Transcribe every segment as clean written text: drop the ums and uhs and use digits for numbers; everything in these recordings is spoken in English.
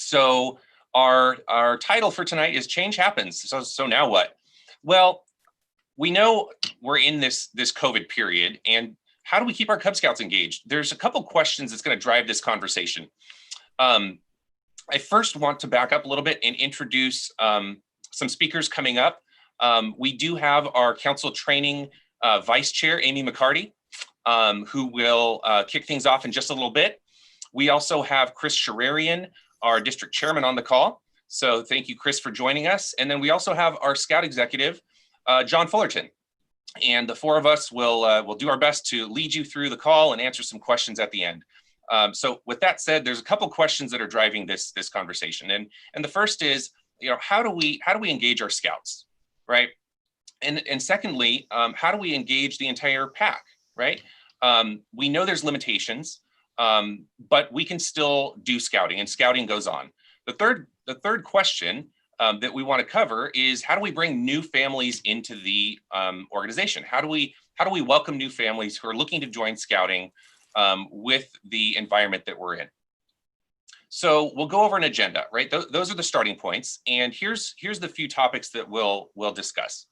So our title for tonight is Change Happens. So now what? Well, we know we're in this COVID period, and how do we keep our Cub Scouts engaged? There's a couple questions that's going to drive this conversation. I first want to back up a little bit and introduce some speakers coming up. We do have our council training vice chair, Amy McCarty, who will kick things off in just a little bit. We also have Chris Sherarian, our district chairman, on the call. So thank you, Chris, for joining us. And then we also have our scout executive, John Fullerton. And the four of us will do our best to lead you through the call and answer some questions at the end. So with that said, there's a couple questions that are driving this conversation. And the first is, how do we engage our scouts, right? And secondly, how do we engage the entire pack, right? We know there's limitations, but we can still do scouting, and scouting goes on. The third question that we want to cover is, how do we bring new families into the organization? How do we welcome new families who are looking to join scouting with the environment that we're in? So we'll go over an agenda, right? Those are the starting points. And here's the few topics that we'll discuss.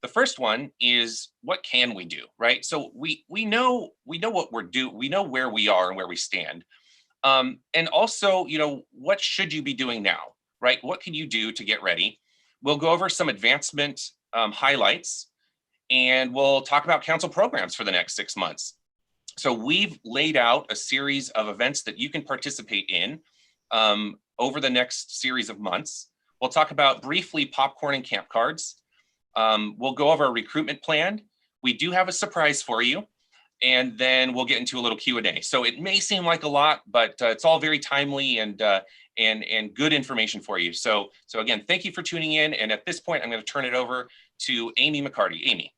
The first one is, what can we do, right? So we know what we're doing. We know where we are and where we stand. And also, what should you be doing now, right? What can you do to get ready? We'll go over some advancement highlights, and we'll talk about council programs for the next 6 months. So we've laid out a series of events that you can participate in over the next series of months. We'll talk about briefly popcorn and camp cards. We'll go over a recruitment plan. We do have a surprise for you, and then we'll get into a little Q&A. So it may seem like a lot, but it's all very timely and good information for you. So again, thank you for tuning in. And at this point, I'm going to turn it over to Amy McCarty. Amy.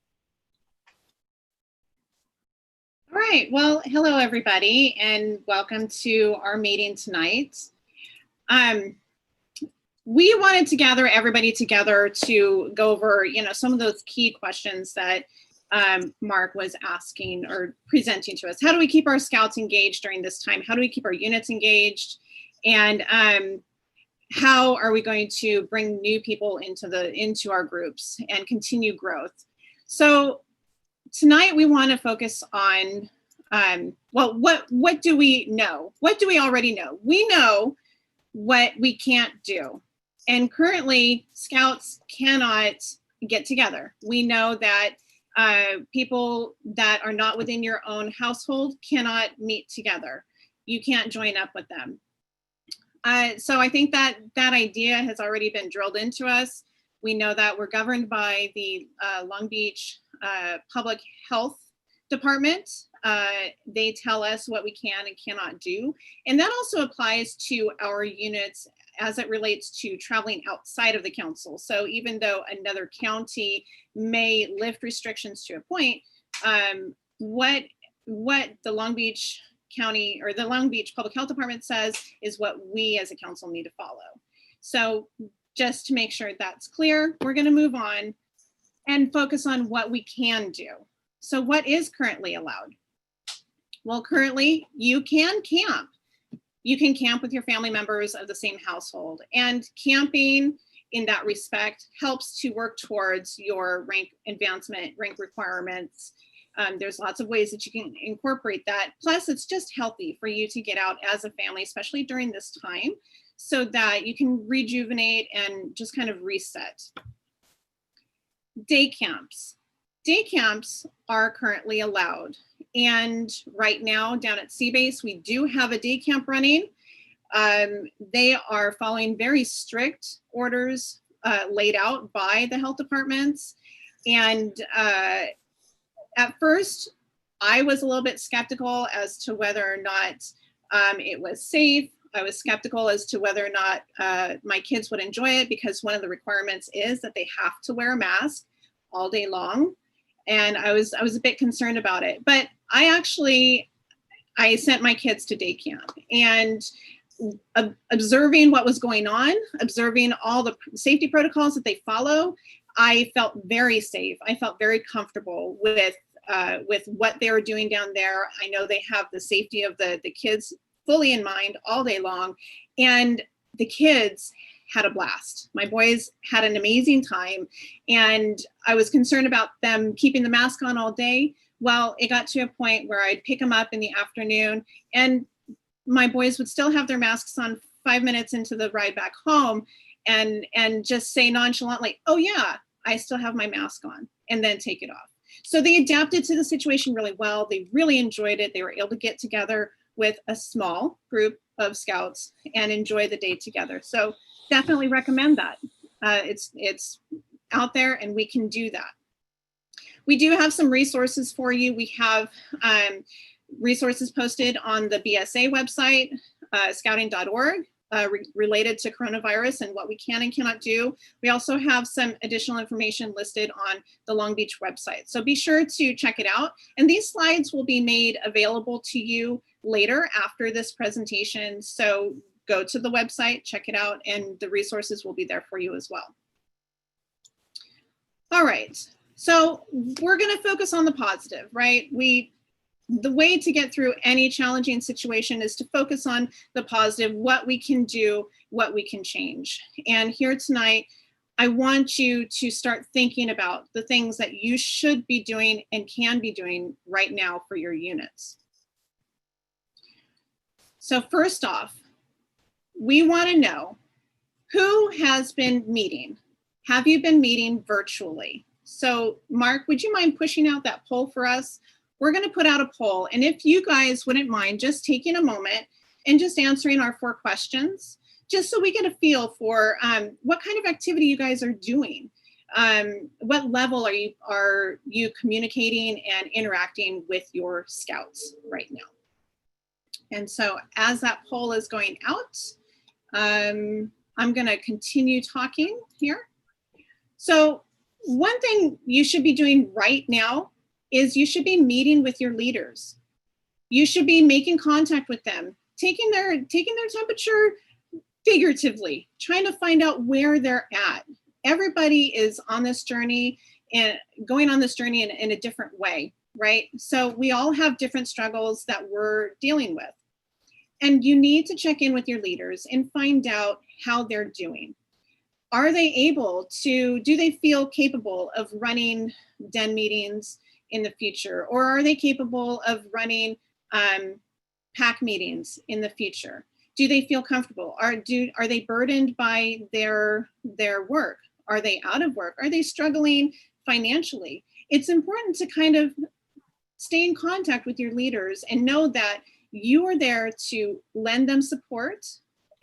All right. Well, hello, everybody, and welcome to our meeting tonight. We wanted to gather everybody together to go over, some of those key questions that Mark was asking or presenting to us. How do we keep our scouts engaged during this time? How do we keep our units engaged? And how are we going to bring new people into our groups and continue growth? So tonight we want to focus on, what do we know? What do we already know? We know what we can't do. And currently, scouts cannot get together. We know that people that are not within your own household cannot meet together. You can't join up with them. So I think that idea has already been drilled into us. We know that we're governed by the Long Beach Public Health Department. They tell us what we can and cannot do. And that also applies to our units as it relates to traveling outside of the council. So even though another county may lift restrictions to a point, what the Long Beach County or the Long Beach Public Health Department says is what we as a council need to follow. So just to make sure that's clear, we're going to move on and focus on what we can do. So what is currently allowed? Well, currently you can camp. You can camp with your family members of the same household, and camping in that respect helps to work towards your rank advancement, rank requirements. There's lots of ways that you can incorporate that. Plus, it's just healthy for you to get out as a family, especially during this time, so that you can rejuvenate and just kind of reset. Day camps. Day camps are currently allowed. And right now down at Seabase, we do have a day camp running. They are following very strict orders laid out by the health departments. And at first, I was a little bit skeptical as to whether or not it was safe. I was skeptical as to whether or not my kids would enjoy it, because one of the requirements is that they have to wear a mask all day long. And I was a bit concerned about it, but I sent my kids to day camp, and observing what was going on, observing all the safety protocols that they follow, I felt very safe. I felt very comfortable with what they were doing down there. I know they have the safety of the kids fully in mind all day long. And the kids had a blast. My boys had an amazing time, and I was concerned about them keeping the mask on all day. Well, it got to a point where I'd pick them up in the afternoon, and my boys would still have their masks on 5 minutes into the ride back home, and just say nonchalantly, "Oh yeah, I still have my mask on," and then take it off. So they adapted to the situation really well. They really enjoyed it. They were able to get together with a small group of scouts and enjoy the day together. So definitely recommend that. It's out there, and we can do that. We do have some resources for you. We have resources posted on the BSA website, scouting.org, related to coronavirus and what we can and cannot do. We also have some additional information listed on the Long Beach website. So be sure to check it out. And these slides will be made available to you later after this presentation. So go to the website, check it out, and the resources will be there for you as well. All right, so we're gonna focus on the positive, right? The way to get through any challenging situation is to focus on the positive, what we can do, what we can change. And here tonight, I want you to start thinking about the things that you should be doing and can be doing right now for your units. So first off, we want to know who has been meeting. Have you been meeting virtually? So Mark, would you mind pushing out that poll for us? We're going to put out a poll, and if you guys wouldn't mind just taking a moment and just answering our 4 questions, just so we get a feel for what kind of activity you guys are doing. What level are you communicating and interacting with your scouts right now? And so as that poll is going out, I'm going to continue talking here. So one thing you should be doing right now is you should be meeting with your leaders. You should be making contact with them, taking their temperature figuratively, trying to find out where they're at. Everybody is on this journey and going on this journey in a different way, right? So we all have different struggles that we're dealing with. And you need to check in with your leaders and find out how they're doing. Are they able to, do they feel capable of running den meetings in the future? Or are they capable of running PAC meetings in the future? Do they feel comfortable? Are they burdened by their work? Are they out of work? Are they struggling financially? It's important to kind of stay in contact with your leaders and know that you are there to lend them support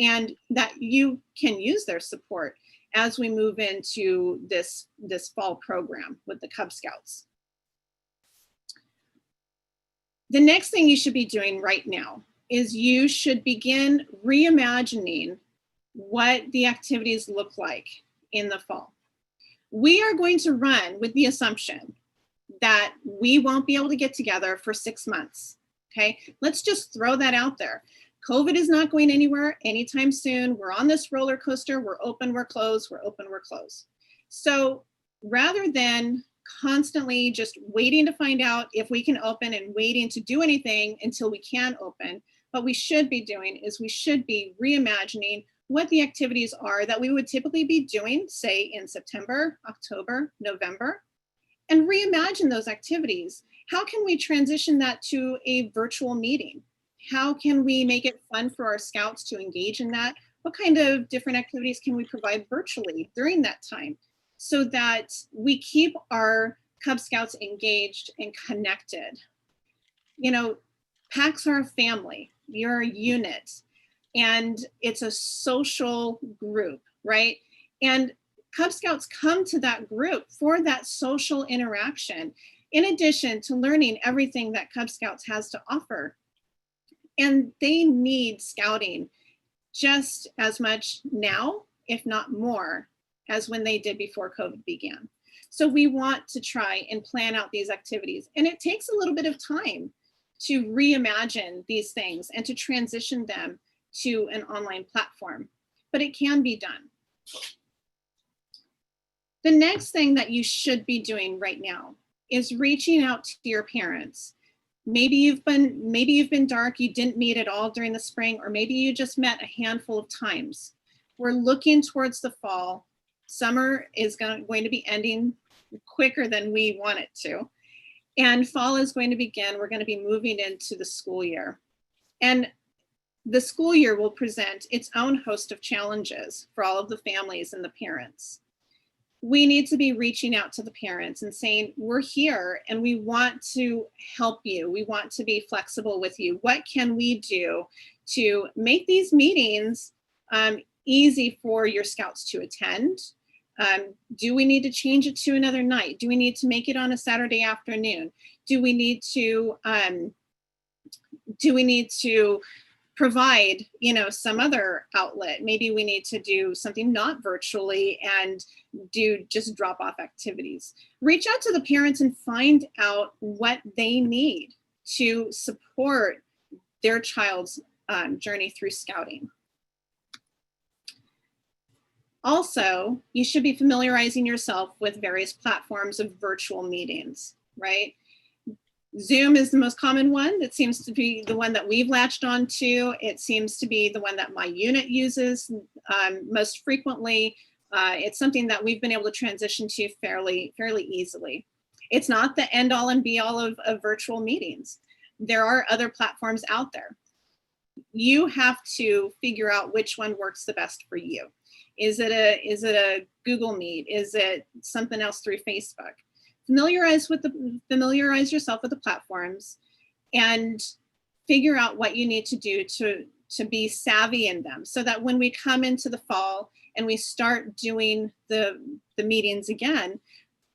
and that you can use their support as we move into this fall program with the Cub Scouts. The next thing you should be doing right now is you should begin reimagining what the activities look like in the fall. We are going to run with the assumption that we won't be able to get together for 6 months, okay? Let's just throw that out there. COVID is not going anywhere anytime soon. We're on this roller coaster. We're open, we're closed, we're open, we're closed. So rather than constantly just waiting to find out if we can open and waiting to do anything until we can open, what we should be doing is we should be reimagining what the activities are that we would typically be doing, say in September, October, November, and reimagine those activities. How can we transition that to a virtual meeting? How can we make it fun for our scouts to engage in that? What kind of different activities can we provide virtually during that time so that we keep our Cub Scouts engaged and connected? You know, PACs are a family, you're a unit, and it's a social group, right? And Cub Scouts come to that group for that social interaction, in addition to learning everything that Cub Scouts has to offer. And they need scouting just as much now, if not more, as when they did before COVID began. So we want to try and plan out these activities. And it takes a little bit of time to reimagine these things and to transition them to an online platform, but it can be done. The next thing that you should be doing right now is reaching out to your parents. Maybe you've been dark, you didn't meet at all during the spring, or maybe you just met a handful of times. We're looking towards the fall. Summer is going to be ending quicker than we want it to. And fall is going to begin. We're going to be moving into the school year. And the school year will present its own host of challenges for all of the families and the parents. We need to be reaching out to the parents and saying, we're here and we want to help you. We want to be flexible with you. What can we do to make these meetings easy for your scouts to attend? Do we need to change it to another night? Do we need to make it on a Saturday afternoon? Do we need to provide, some other outlet? Maybe we need to do something not virtually and do just drop-off activities. Reach out to the parents and find out what they need to support their child's journey through scouting. Also, you should be familiarizing yourself with various platforms of virtual meetings, right? Zoom is the most common one. It seems to be the one that we've latched on to. It seems to be the one that my unit uses most frequently. It's something that we've been able to transition to fairly easily. It's not the end all and be all of virtual meetings. There are other platforms out there. You have to figure out which one works the best for you. Is it a Google Meet? Is it something else through Facebook? Familiarize yourself with the platforms and figure out what you need to do to be savvy in them, so that when we come into the fall and we start doing the meetings again,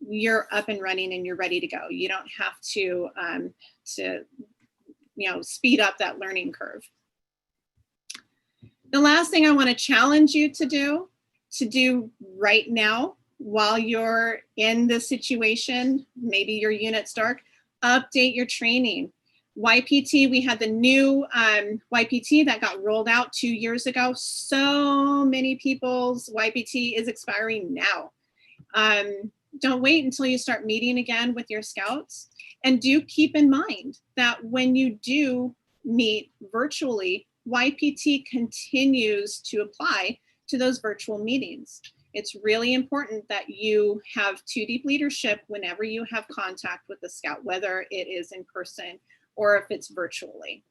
you're up and running and you're ready to go. You don't have to speed up that learning curve. The last thing I want to challenge you to do right now, while you're in this situation, maybe your unit's dark, update your training. YPT, we had the new YPT that got rolled out 2 years ago. So many people's YPT is expiring now. Don't wait until you start meeting again with your scouts. And do keep in mind that when you do meet virtually, YPT continues to apply to those virtual meetings. It's really important that you have 2-deep leadership whenever you have contact with the scout, whether it is in person or if it's virtually.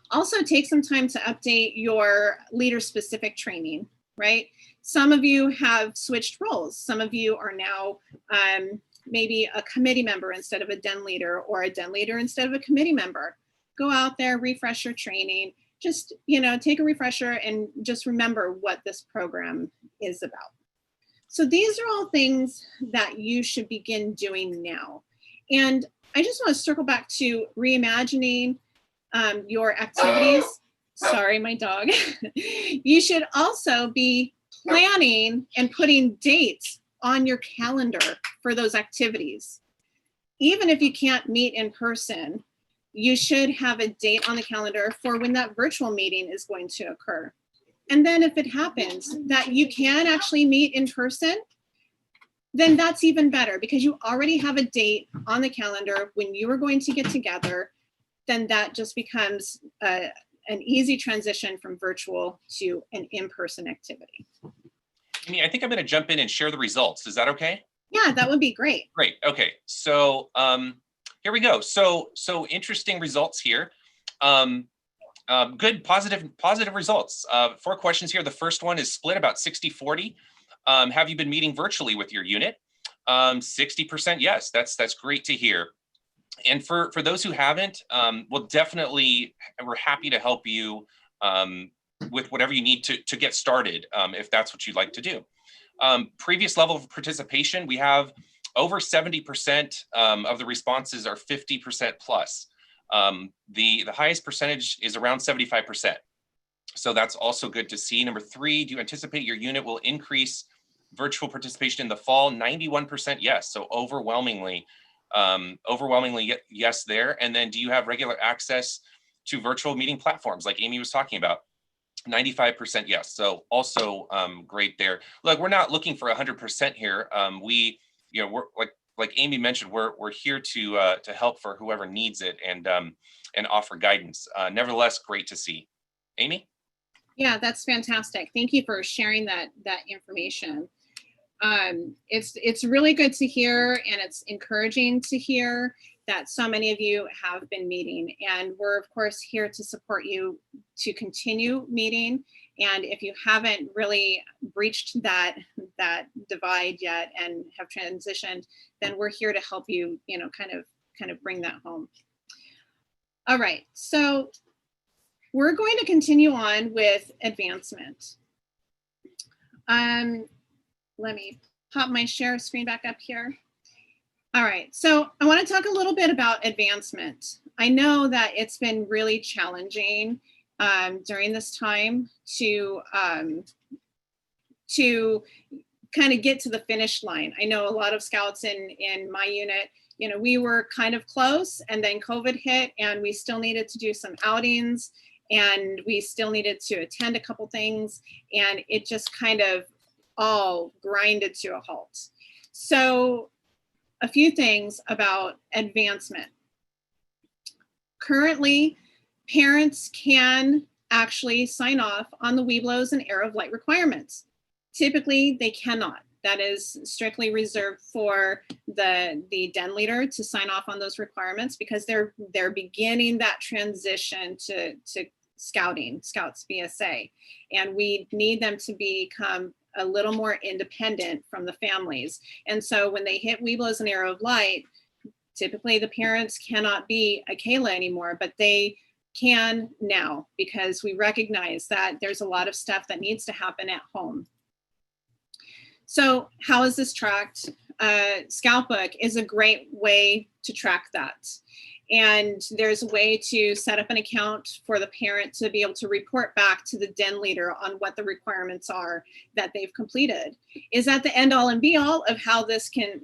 Also, take some time to update your leader-specific training, right? Some of you have switched roles. Some of you are now maybe a committee member instead of a den leader, or a den leader instead of a committee member. Go out there, refresh your training. Just, take a refresher and just remember what this program is about. So these are all things that you should begin doing now. And I just want to circle back to reimagining your activities. Sorry, my dog. You should also be planning and putting dates on your calendar for those activities. Even if you can't meet in person, you should have a date on the calendar for when that virtual meeting is going to occur. And then if it happens that you can actually meet in person, then that's even better, because you already have a date on the calendar when you are going to get together. Then that just becomes an easy transition from virtual to an in-person activity. Amy, I think I'm going to jump in and share the results. Is that okay? Yeah, that would be great. Great. Okay. So here we go. So interesting results here. Good, positive results. 4 questions here. The first one is split about 60-40. Have you been meeting virtually with your unit? 60% yes. That's great to hear. And for those who haven't, we're happy to help you with whatever you need to get started, if that's what you'd like to do. Previous level of participation, we have over 70% of the responses are 50% plus. The highest percentage is around 75%. So that's also good to see. Number 3, do you anticipate your unit will increase virtual participation in the fall? 91% yes. So overwhelmingly yes there. And then do you have regular access to virtual meeting platforms like Amy was talking about? 95% yes. So also great there. Look, we're not looking for 100% here. We're like Amy mentioned, we're here to help for whoever needs it and offer guidance. Nevertheless, great to see. Amy? Yeah, that's fantastic. Thank you for sharing that information. It's really good to hear, and it's encouraging to hear that so many of you have been meeting, and we're of course here to support you to continue meeting. And if you haven't really breached that divide yet and have transitioned, then we're here to help you, kind of bring that home. All right, so we're going to continue on with advancement. Let me pop my share screen back up here. All right, so I want to talk a little bit about advancement. I know that it's been really challenging during this time to kind of get to the finish line. I know a lot of scouts in my unit, we were kind of close, and then COVID hit, and we still needed to do some outings, and we still needed to attend a couple things, and it just kind of all grinded to a halt. So a few things about advancement. Currently, parents can actually sign off on the Webelos and Arrow of Light requirements. Typically, they cannot. That is strictly reserved for the den leader to sign off on those requirements, because they're beginning that transition to Scouts BSA, and we need them to become a little more independent from the families. And so when they hit Webelos and Arrow of Light, typically the parents cannot be a Kayla anymore, but they can now, because we recognize that there's a lot of stuff that needs to happen at home. So how is this tracked? Scoutbook is a great way to track that. And there's a way to set up an account for the parent to be able to report back to the den leader on what the requirements are that they've completed. Is that the end all and be all of how this can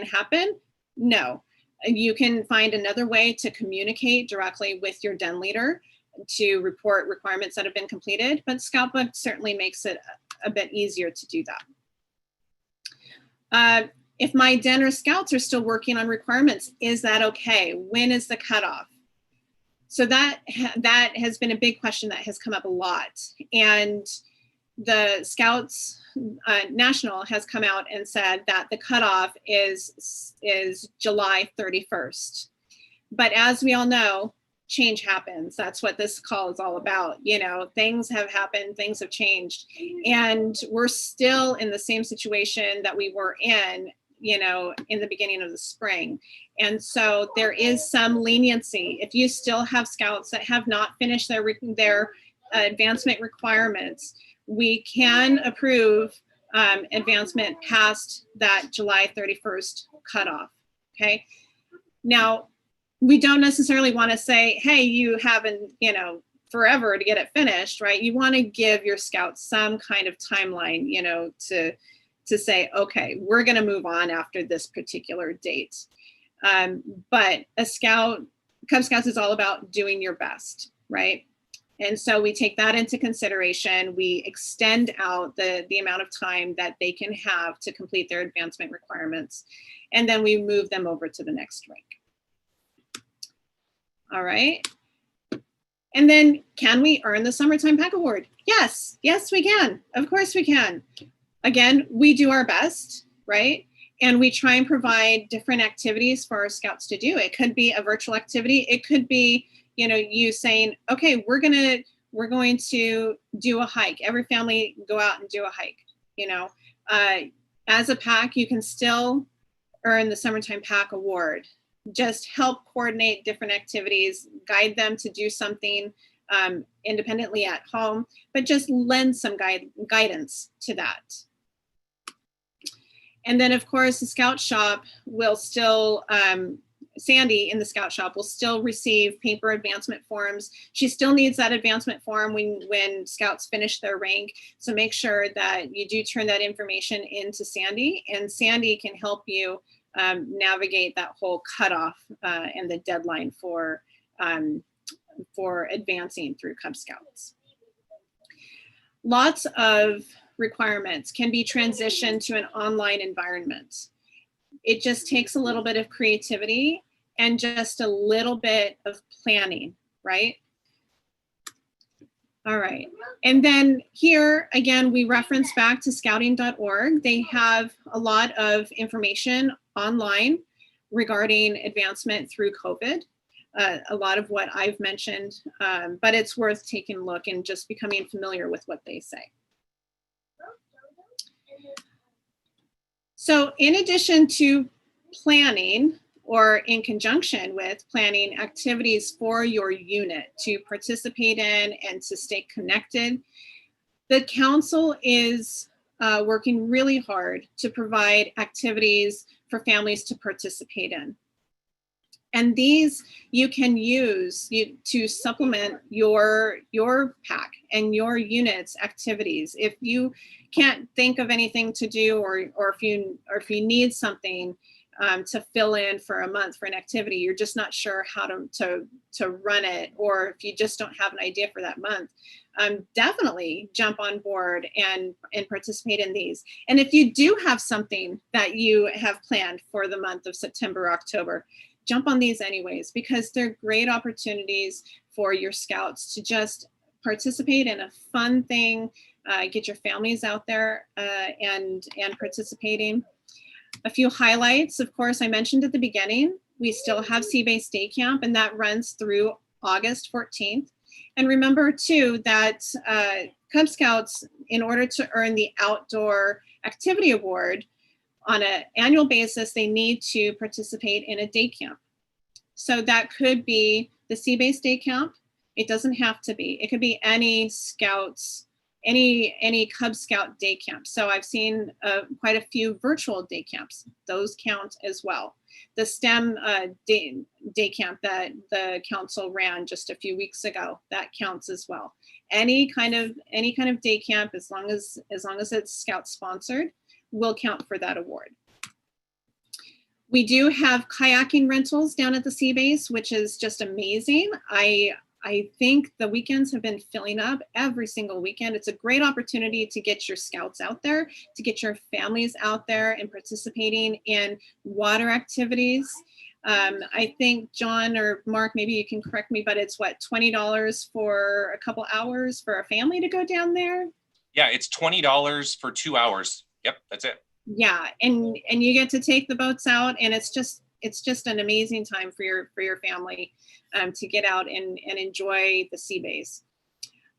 happen? No. You can find another way to communicate directly with your den leader to report requirements that have been completed, but Scoutbook certainly makes it a bit easier to do that. If my den or scouts are still working on requirements, is that okay? When is the cutoff? So that has been a big question that has come up a lot. And the Scouts National has come out and said that the cutoff is July 31st. But as we all know, change happens. That's what this call is all about. Things have happened, things have changed, and we're still in the same situation that we were in the beginning of the spring. And so there is some leniency. If you still have scouts that have not finished their advancement requirements, we can approve advancement past that July 31st cutoff. Okay. Now, we don't necessarily want to say, hey, you haven't, forever to get it finished, right? You want to give your scouts some kind of timeline, to say, okay, we're going to move on after this particular date. But Cub Scouts is all about doing your best, right? And so we take that into consideration. We extend out the amount of time that they can have to complete their advancement requirements. And then we move them over to the next rank. All right. And then, can we earn the Summertime Pack Award? Yes, we can. Of course we can. Again, we do our best, right? And we try and provide different activities for our scouts to do. It could be a virtual activity. It could be, you saying, okay, we're going to do a hike. Every family go out and do a hike. As a pack, you can still earn the Summertime Pack Award. Just help coordinate different activities, guide them to do something independently at home, but just lend some guidance to that. And then, of course, the Scout Shop will still, Sandy in the Scout Shop will still receive paper advancement forms. She still needs that advancement form when Scouts finish their rank. So make sure that you do turn that information into Sandy, and Sandy can help you navigate that whole cutoff and the deadline for advancing through Cub Scouts. Lots of requirements can be transitioned to an online environment. It just takes a little bit of creativity and just a little bit of planning, right? All right. And then here, again, we reference back to scouting.org. They have a lot of information online regarding advancement through COVID. A lot of what I've mentioned, but it's worth taking a look and just becoming familiar with what they say. So in addition to planning, or in conjunction with planning activities for your unit to participate in and to stay connected, the council is working really hard to provide activities for families to participate in. And these you can use to supplement your pack and your unit's activities. If you can't think of anything to do, or if you need something to fill in for a month for an activity, you're just not sure how to run it, or if you just don't have an idea for that month, definitely jump on board and participate in these. And if you do have something that you have planned for the month of September, October, jump on these anyways, because they're great opportunities for your scouts to just participate in a fun thing, get your families out there and participating. A few highlights, of course, I mentioned at the beginning, we still have Sea-Based Day Camp, and that runs through August 14th. And remember too that Cub Scouts, in order to earn the Outdoor Activity Award, on an annual basis, they need to participate in a day camp. So that could be the Sea-Based Day Camp. It doesn't have to be. It could be any Scouts, any Cub Scout day camp. So I've seen quite a few virtual day camps. Those count as well. The STEM day camp that the council ran just a few weeks ago, that counts as well. Any kind of day camp, as long as it's Scout sponsored, will count for that award. We do have kayaking rentals down at the Sea Base, which is just amazing. I think the weekends have been filling up every single weekend. It's a great opportunity to get your scouts out there, to get your families out there and participating in water activities. I think John or Mark, maybe you can correct me, but it's what, $20 for a couple hours for a family to go down there? Yeah, it's $20 for 2 hours. Yep, that's it. Yeah, and you get to take the boats out, and it's just an amazing time for your family to get out and enjoy the Sea Base.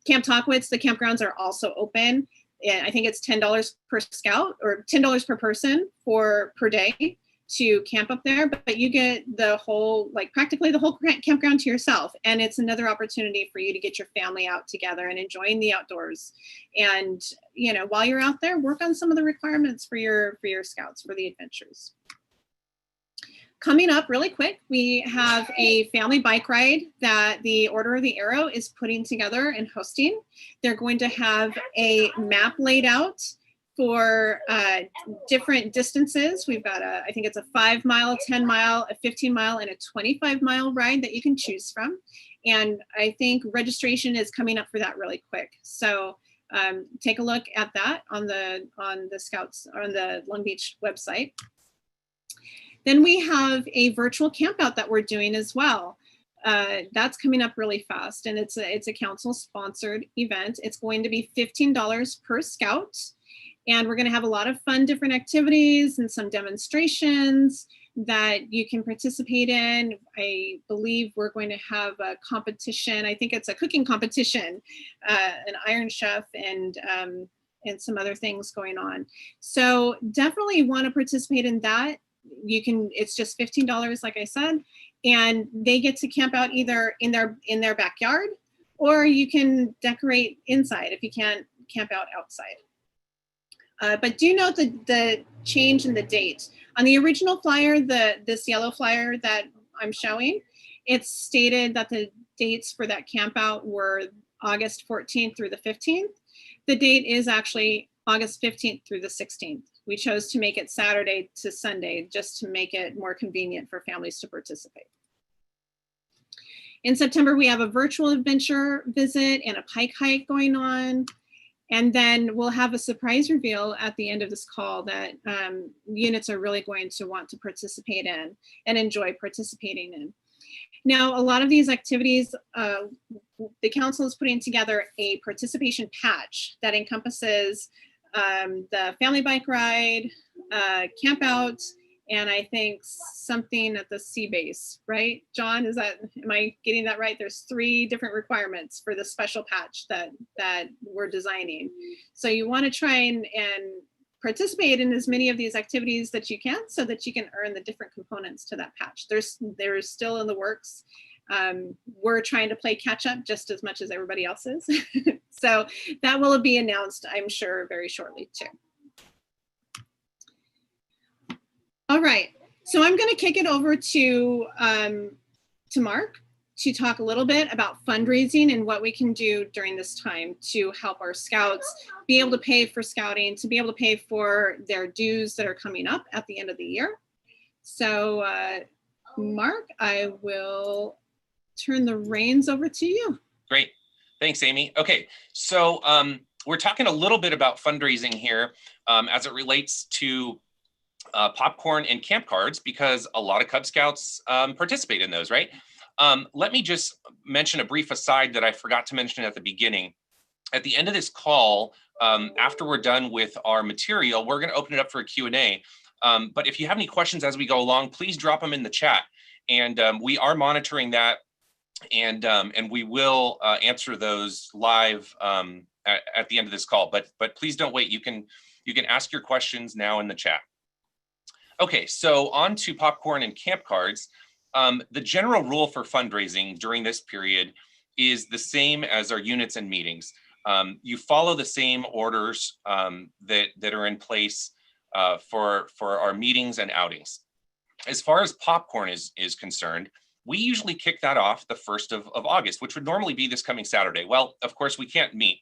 Camp Tockwitz, the campgrounds are also open. And I think it's $10 per scout, or $10 per person per day to camp up there, but you get the whole, practically the whole campground to yourself. And it's another opportunity for you to get your family out together and enjoying the outdoors. And, while you're out there, work on some of the requirements for your scouts, for the adventures. Coming up really quick, we have a family bike ride that the Order of the Arrow is putting together and hosting. They're going to have a map laid out for different distances. We've got I think it's a 5 mile, a 10 mile, a 15 mile, and a 25 mile ride that you can choose from. And I think registration is coming up for that really quick. So take a look at that on the Scouts, on the Long Beach website. Then we have a virtual campout that we're doing as well. That's coming up really fast, and it's a council sponsored event. It's going to be $15 per scout. And we're going to have a lot of fun, different activities and some demonstrations that you can participate in. I believe we're going to have a competition. I think it's a cooking competition, an Iron Chef, and some other things going on. So definitely want to participate in that. It's just $15, like I said, and they get to camp out either in their backyard, or you can decorate inside if you can't camp out outside. But do note the change in the date. On the original flyer, this yellow flyer that I'm showing, it's stated that the dates for that camp out were August 14th through the 15th. The date is actually August 15th through the 16th. We chose to make it Saturday to Sunday just to make it more convenient for families to participate. In September, we have a virtual adventure visit and a pike hike going on. And then we'll have a surprise reveal at the end of this call that units are really going to want to participate in and enjoy participating in. Now, a lot of these activities, the council is putting together a participation patch that encompasses the family bike ride, camp out, and I think something at the sea base, right? John, am I getting that right? There's 3 different requirements for the special patch that we're designing. So you want to try and participate in as many of these activities that you can so that you can earn the different components to that patch. There's still in the works. We're trying to play catch up just as much as everybody else is. So that will be announced, I'm sure, very shortly too. All right, so I'm going to kick it over to Mark to talk a little bit about fundraising and what we can do during this time to help our scouts be able to pay for scouting, to be able to pay for their dues that are coming up at the end of the year. So Mark, I will turn the reins over to you. Great. Thanks, Amy. Okay, so we're talking a little bit about fundraising here as it relates to popcorn and camp cards, because a lot of Cub Scouts participate in those, right? Let me just mention a brief aside that I forgot to mention at the beginning. At the end of this call, after we're done with our material, we're going to open it up for a Q&A. But if you have any questions as we go along, please drop them in the chat. And we are monitoring that, and we will answer those live at the end of this call. But please don't wait. You can ask your questions now in the chat. Okay, so on to popcorn and camp cards. The general rule for fundraising during this period is the same as our units and meetings. You follow the same orders that are in place for our meetings and outings. As far as popcorn is concerned, we usually kick that off the 1st of August, which would normally be this coming Saturday. Well, of course, we can't meet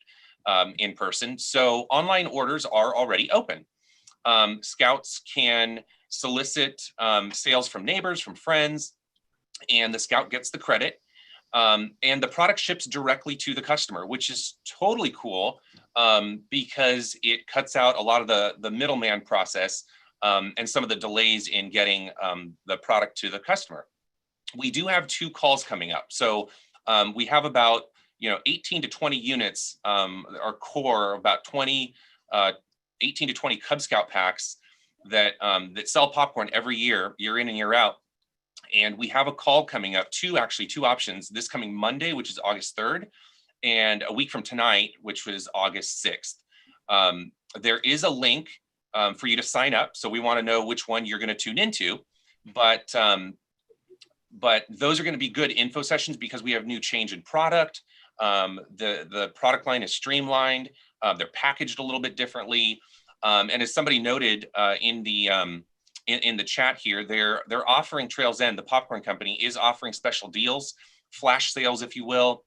in person, so online orders are already open. Scouts can solicit sales from neighbors, from friends, and the scout gets the credit. And the product ships directly to the customer, which is totally cool because it cuts out a lot of the middleman process and some of the delays in getting the product to the customer. We do have 2 calls coming up. So we have about 18 to 20 units, our core, about 18 to 20 Cub Scout packs that sell popcorn every year in and year out. And we have a call coming up, 2 options, this coming Monday, which is August 3rd, and a week from tonight, which was August 6th. There is a link for you to sign up. So we want to know which one you're going to tune into. But those are going to be good info sessions because we have new change in product. The product line is streamlined. They're packaged a little bit differently. And as somebody noted in the chat here, they're offering, Trails End, the popcorn company, is offering special deals, flash sales, if you will.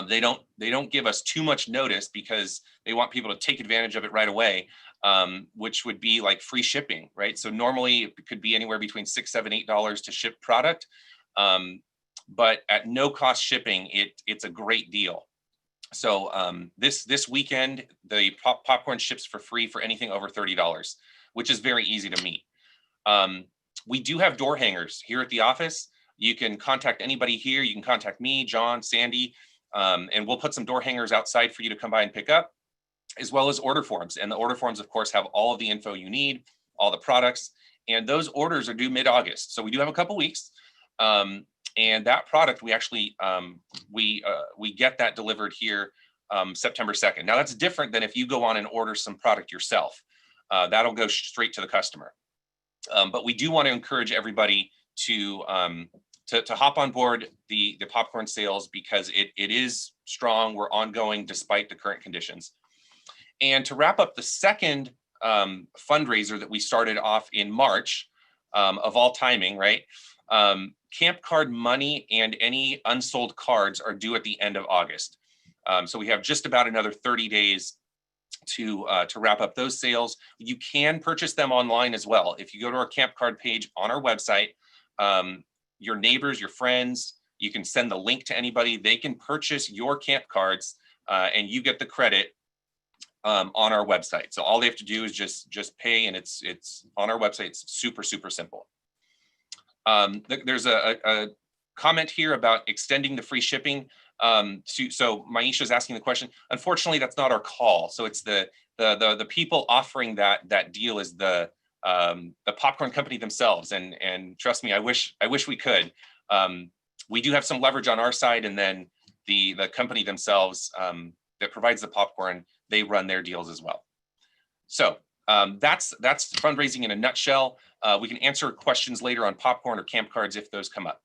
They don't give us too much notice because they want people to take advantage of it right away, which would be like free shipping, right? So normally it could be anywhere between $6, $7, $8 to ship product, but at no cost shipping, it's a great deal. So this weekend, the popcorn ships for free for anything over $30, which is very easy to meet. We do have door hangers here at the office. You can contact anybody here. You can contact me, John, Sandy, and we'll put some door hangers outside for you to come by and pick up, as well as order forms. And the order forms, of course, have all of the info you need, all the products, and those orders are due mid-August. So we do have a couple weeks. And that product, we actually, we get that delivered here September 2nd. Now that's different than if you go on and order some product yourself. That'll go straight to the customer. But we do want to encourage everybody to hop on board the popcorn sales because it is strong. We're ongoing despite the current conditions. And to wrap up the second fundraiser that we started off in March, of all timing, right? Camp card money and any unsold cards are due at the end of August. So we have just about another 30 days to wrap up those sales. You can purchase them online as well. If you go to our camp card page on our website, your neighbors, your friends, you can send the link to anybody. They can purchase your camp cards and you get the credit on our website. So all they have to do is just pay, and it's on our website. It's super, super simple. There's a comment here about extending the free shipping. So Maisha is asking the question. Unfortunately, that's not our call. So it's the people offering that deal is the popcorn company themselves. And trust me, I wish we could. We do have some leverage on our side, and then the company themselves that provides the popcorn, they run their deals as well. So that's fundraising in a nutshell. We can answer questions later on popcorn or camp cards if those come up.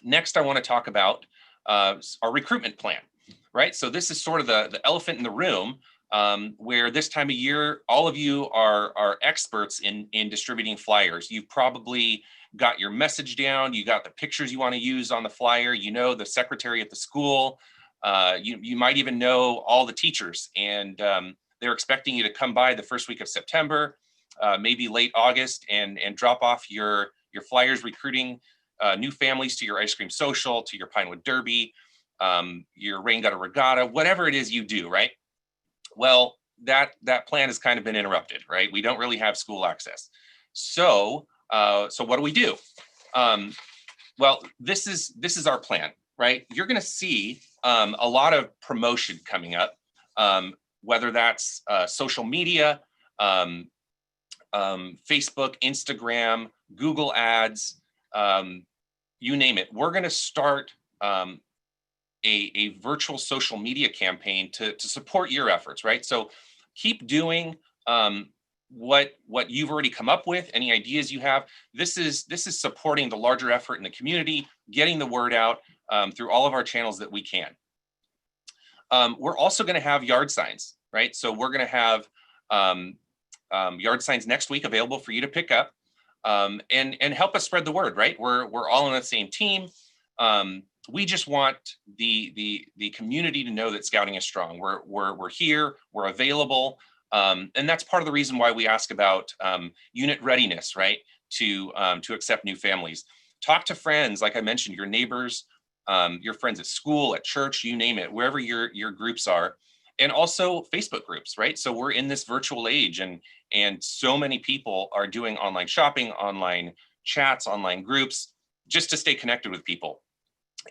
Next, I want to talk about our recruitment plan, right? So this is sort of the elephant in the room, where this time of year, all of you are experts in distributing flyers. You've probably got your message down. You got the pictures you want to use on the flyer. You know the secretary at the school. You might even know all the teachers, and they're expecting you to come by the first week of September, maybe late August, and drop off your flyers recruiting new families to your ice cream social, to your Pinewood Derby, your rain gutter regatta, whatever it is you do, right? Well, that plan has kind of been interrupted, right? We don't really have school access. So what do we do? Well, this is our plan, right? You're going to see a lot of promotion coming up, whether that's social media, Facebook, Instagram, Google ads, you name it. We're going to start a virtual social media campaign to support your efforts, right? So keep doing what you've already come up with, any ideas you have. This is supporting the larger effort in the community, getting the word out through all of our channels that we can. We're also going to have yard signs, right? So we're going to have yard signs next week available for you to pick up, and help us spread the word, right? We're all on the same team. We just want the community to know that Scouting is strong. We're here, we're available, and that's part of the reason why we ask about unit readiness, right? To accept new families. Talk to friends, like I mentioned, your neighbors, your friends at school, at church, you name it, wherever your groups are, and also Facebook groups, right? So we're in this virtual age, and so many people are doing online shopping, online chats, online groups, just to stay connected with people.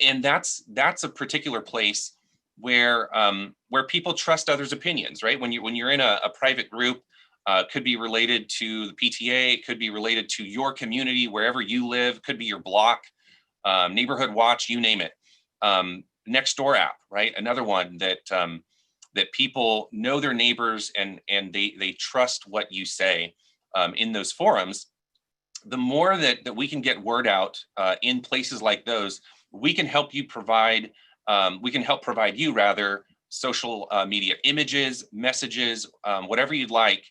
And that's a particular place where people trust others' opinions, right? When you're in a private group, could be related to the PTA, could be related to your community, wherever you live, could be your block, neighborhood watch, you name it. Nextdoor app, right? Another one that people know their neighbors and they trust what you say in those forums. The more that we can get word out in places like those, we can help you provide, you rather, social media images, messages, whatever you'd like.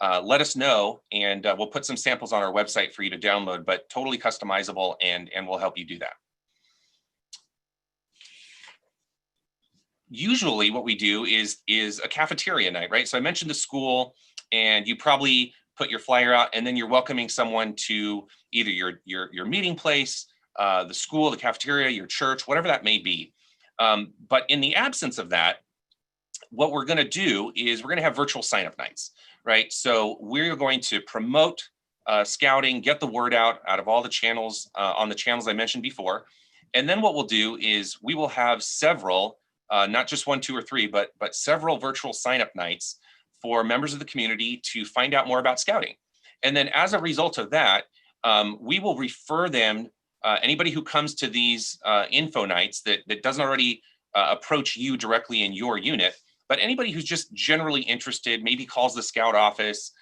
Let us know, and we'll put some samples on our website for you to download, but totally customizable, and we'll help you do that. Usually what we do is a cafeteria night, right? So I mentioned the school, and you probably put your flyer out, and then you're welcoming someone to either your meeting place, the school, the cafeteria, your church, whatever that may be. But in the absence of that, what we're going to do is we're going to have virtual sign-up nights, right? So we're going to promote Scouting, get the word out of all the channels, on the channels I mentioned before. And then what we'll do is we will have several, not just 1, 2, or 3, but several virtual sign-up nights for members of the community to find out more about Scouting. And then as a result of that, we will refer them, anybody who comes to these info nights that doesn't already approach you directly in your unit, but anybody who's just generally interested, maybe calls the Scout office,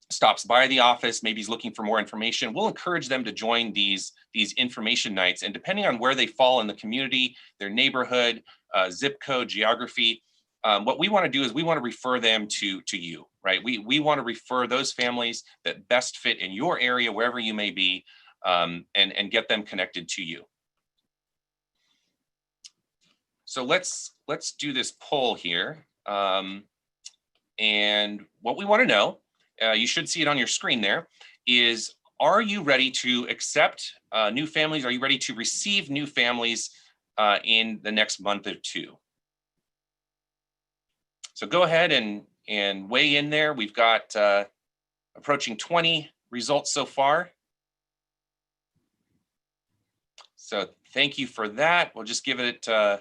stops by the office, maybe is looking for more information, we'll encourage them to join these information nights. And depending on where they fall in the community, their neighborhood, zip code, geography, what we want to do is we want to refer them to you, right? We want to refer those families that best fit in your area, wherever you may be, and get them connected to you. So let's do this poll here. And what we want to know, you should see it on your screen there, is are you ready to accept new families? Are you ready to receive new families in the next month or two? So go ahead and weigh in there. We've got approaching 20 results so far. So thank you for that. We'll just give it a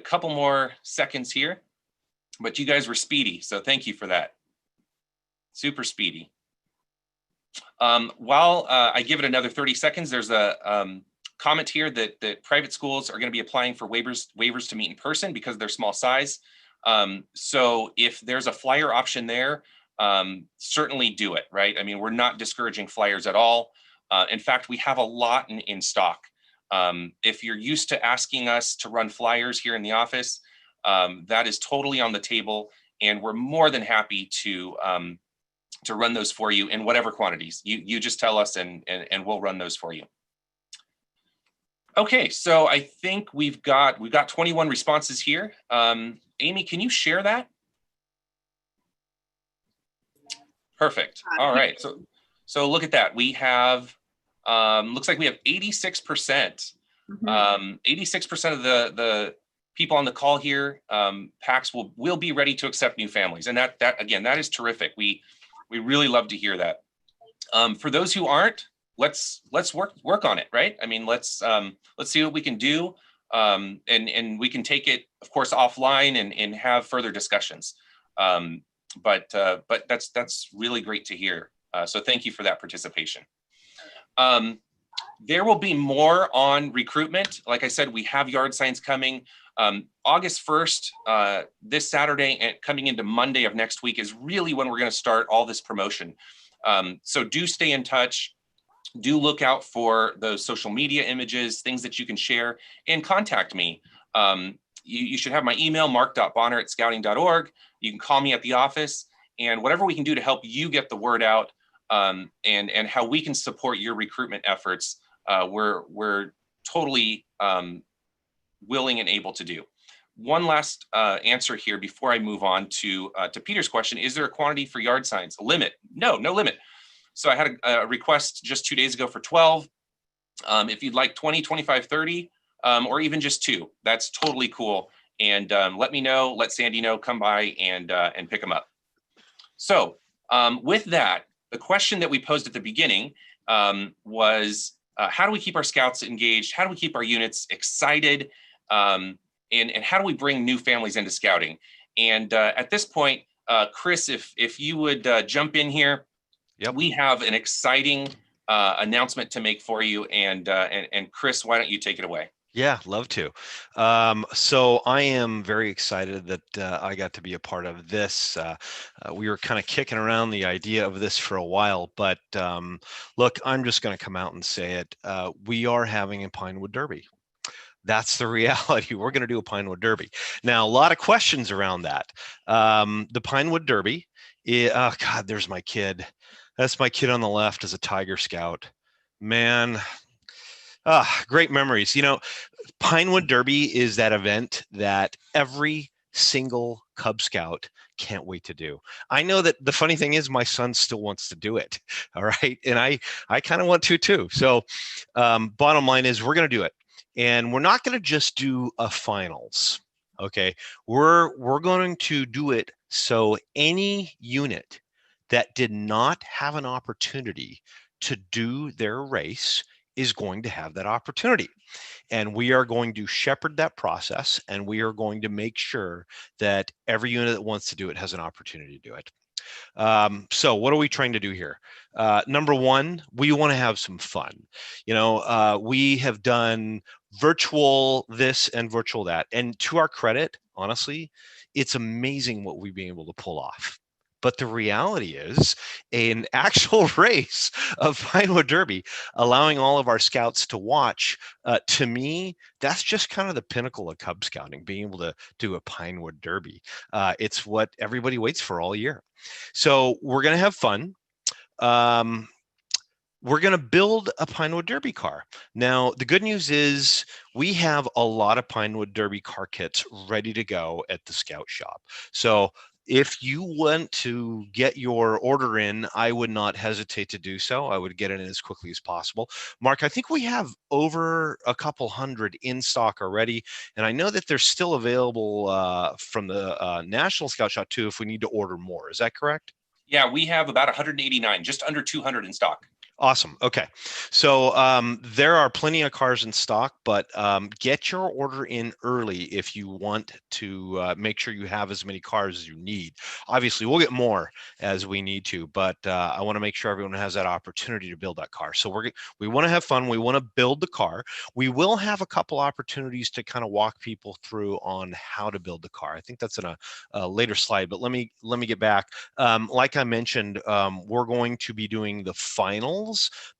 couple more seconds here, but you guys were speedy, so thank you for that. Super speedy. While I give it another 30 seconds, there's a comment here that private schools are going to be applying for waivers to meet in person because of their small size. So if there's a flyer option there, certainly do it, right? I mean, we're not discouraging flyers at all. In fact, we have a lot in stock. If you're used to asking us to run flyers here in the office, that is totally on the table, and we're more than happy to run those for you in whatever quantities. You just tell us and we'll run those for you. Okay, so I think we've got 21 responses here. Amy, can you share that? Perfect. All right. So look at that. We have looks like we have 86%. 86% of the people on the call here, PACs will be ready to accept new families, and that again, that is terrific. We really love to hear that. For those who aren't, let's work on it, right? I mean, let's see what we can do, and we can take it, of course, offline and have further discussions. But that's really great to hear. So thank you for that participation. There will be more on recruitment. Like I said, we have yard signs coming. August 1st, this Saturday and coming into Monday of next week is really when we're going to start all this promotion. So do stay in touch. Do look out for those social media images, things that you can share, and contact me. You should have my email, mark.bonner@scouting.org. You can call me at the office, and whatever we can do to help you get the word out, and how we can support your recruitment efforts, we're totally willing and able to do. One last answer here before I move on to Peter's question: is there a quantity for yard signs? A limit? No limit. So I had a request just 2 days ago for 12. If you'd like 20, 25, 30, or even just 2, that's totally cool. And let me know, let Sandy know, come by and pick them up. So with that, the question that we posed at the beginning was, how do we keep our scouts engaged? How do we keep our units excited? And how do we bring new families into scouting? And at this point, Chris, if you would jump in here. Yep. We have an exciting announcement to make for you. And Chris, why don't you take it away? Yeah, love to. So I am very excited that I got to be a part of this. We were kind of kicking around the idea of this for a while, but look, I'm just going to come out and say it. We are having a Pinewood Derby. That's the reality. We're going to do a Pinewood Derby. Now, a lot of questions around that. The Pinewood Derby, oh God, there's my kid. That's my kid on the left as a Tiger Scout. Man, great memories. You know, Pinewood Derby is that event that every single Cub Scout can't wait to do. I know that the funny thing is my son still wants to do it. All right. And I kind of want to too. So bottom line is we're going to do it. And we're not going to just do a finals. Okay. We're going to do it so any unit that did not have an opportunity to do their race is going to have that opportunity. And we are going to shepherd that process, and we are going to make sure that every unit that wants to do it has an opportunity to do it. So what are we trying to do here? Number one, we want to have some fun. You know, we have done virtual this and virtual that. And to our credit, honestly, it's amazing what we've been able to pull off. But the reality is an actual race of Pinewood Derby, allowing all of our scouts to watch, to me, that's just kind of the pinnacle of Cub Scouting, being able to do a Pinewood Derby. It's what everybody waits for all year. So we're going to have fun. We're going to build a Pinewood Derby car. Now, the good news is we have a lot of Pinewood Derby car kits ready to go at the Scout Shop. So if you want to get your order in, I would not hesitate to do so. I would get it in as quickly as possible. Mark, I think we have over a couple hundred in stock already. And I know that they're still available from the National Scout Shop too, if we need to order more. Is that correct? Yeah, we have about 189, just under 200 in stock. Awesome. Okay. So there are plenty of cars in stock, but get your order in early if you want to make sure you have as many cars as you need. Obviously, we'll get more as we need to, but I want to make sure everyone has that opportunity to build that car. So we want to have fun. We want to build the car. We will have a couple opportunities to kind of walk people through on how to build the car. I think that's in a later slide, but let me get back. Like I mentioned, we're going to be doing the finals,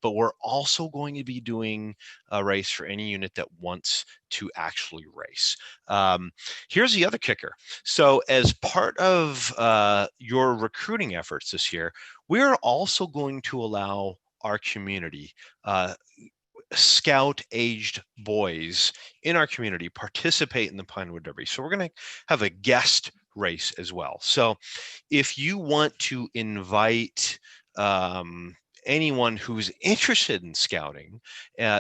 but we're also going to be doing a race for any unit that wants to actually race. Here's the other kicker. So as part of your recruiting efforts this year, we're also going to allow our community, scout aged boys in our community, participate in the Pinewood Derby. So we're going to have a guest race as well. So if you want to invite anyone who's interested in scouting,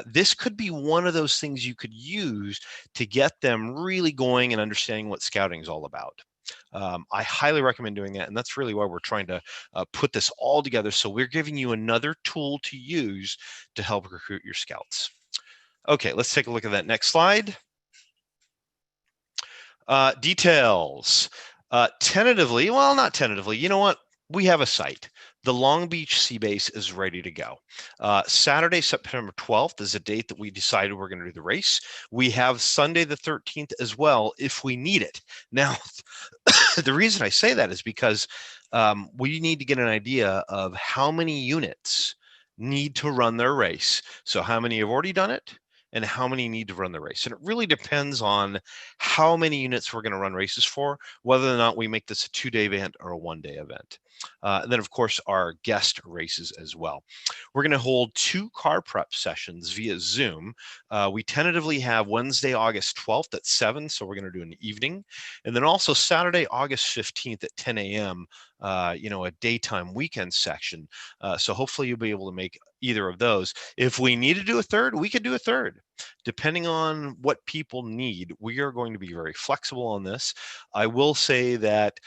this could be one of those things you could use to get them really going and understanding what scouting is all about. I highly recommend doing that, and that's really why we're trying to put this all together. So we're giving you another tool to use to help recruit your scouts. Okay, let's take a look at that next slide. Details. Tentatively, well, not tentatively, you know what? We have a site. The Long Beach Sea Base is ready to go. Saturday, September 12th is a date that we decided we're going to do the race. We have Sunday the 13th as well if we need it. Now, the reason I say that is because we need to get an idea of how many units need to run their race. So how many have already done it and how many need to run the race. And it really depends on how many units we're going to run races for, whether or not we make this a 2-day event or a 1-day event. And then, of course, our guest races as well. We're going to hold 2 car prep sessions via Zoom. We tentatively have Wednesday, August 12th at 7, so we're going to do an evening. And then also Saturday, August 15th at 10 a.m., a daytime weekend section. So hopefully you'll be able to make either of those. If we need to do a third, we could do a third. Depending on what people need, we are going to be very flexible on this. I will say that